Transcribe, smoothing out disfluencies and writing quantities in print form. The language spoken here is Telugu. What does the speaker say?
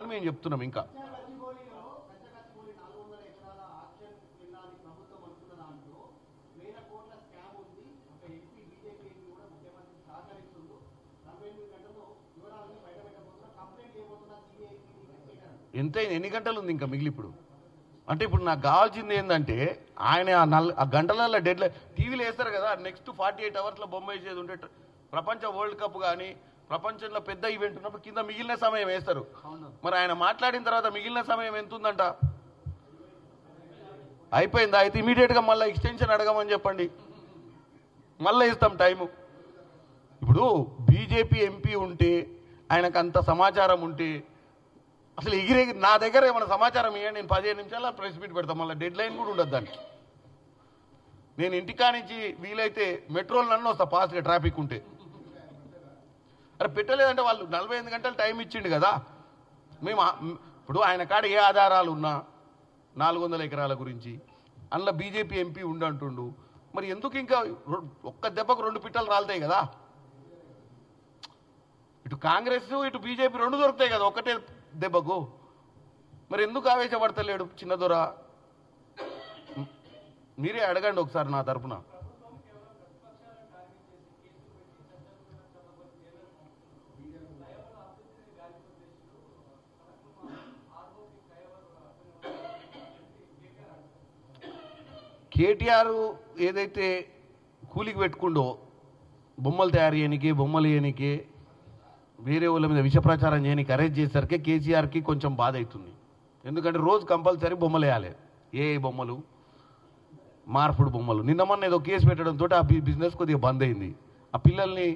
అని మేము చెప్తున్నాం. ఇంకా ఎన్ని గంటలు ఉంది ఇంకా మిగిలి ఇప్పుడు? అంటే ఇప్పుడు నాకు కావాల్సింది ఏంటంటే ఆయన ఆ గంటలలో డెడ్ లైన్ టీవీలో వేస్తారు కదా, నెక్స్ట్ 48 అవర్స్లో బొమ్మ వేసేది ఉంటే ప్రపంచ వరల్డ్ కప్ కానీ ప్రపంచంలో పెద్ద ఈవెంట్ ఉన్నప్పుడు కింద మిగిలిన సమయం వేస్తారు. మరి ఆయన మాట్లాడిన తర్వాత మిగిలిన సమయం ఎంత ఉందంట? అయిపోయిందా? అయితే ఇమీడియట్గా మళ్ళీ ఎక్స్టెన్షన్ అడగమని చెప్పండి, మళ్ళీ ఇస్తాం టైము. ఇప్పుడు బీజేపీ ఎంపీ ఉంటే ఆయనకు అంత సమాచారం ఉంటే అసలు ఎగిరెగిరి నా దగ్గర ఏమైనా సమాచారం ఇవ్వండి, నేను 15 నిమిషాల్లో ప్రెస్ మీట్ పెడతాను. మళ్ళీ డెడ్ లైన్ కూడా ఉండదు దానికి. నేను ఇంటికా నుంచి వీలైతే మెట్రోలు నన్ను వస్తా ఫాస్ట్గా ట్రాఫిక్ ఉంటే. అరే పెట్టలేదంటే వాళ్ళు 48 గంటలు టైం ఇచ్చిండు కదా. మేము ఇప్పుడు ఆయన కాడ ఏ ఆధారాలు ఉన్నా 400 ఎకరాల గురించి అందులో బీజేపీ ఎంపీ ఉండంటుండు, మరి ఎందుకు ఇంకా ఒక్క దెబ్బకు 2 పిట్టలు రాలుతాయి కదా? ఇటు కాంగ్రెస్ ఇటు బీజేపీ 2 దొరుకుతాయి కదా ఒక్కటే దెబ్బకు. మరి ఎందుకు ఆవేశపడతలేడు చిన్న దొర? మీరే అడగండి ఒకసారి నా తరఫున. కేటీఆర్ ఏదైతే కూలికి పెట్టుకుండో బొమ్మలు తయారు చేయనికి, బొమ్మలు వేయనికి, వేరే వాళ్ళ మీద విష ప్రచారం చేయడానికి అరెస్ట్ చేసరికి కేసీఆర్కి కొంచెం బాధ అవుతుంది. ఎందుకంటే రోజు కంపల్సరీ బొమ్మలు వేయాలి. ఏ బొమ్మలు? మార్పుడు బొమ్మలు. నిన్న మొన్న ఏదో కేసు పెట్టడంతో ఆ బిజినెస్ కొద్దిగా బంద్ అయింది. ఆ పిల్లల్ని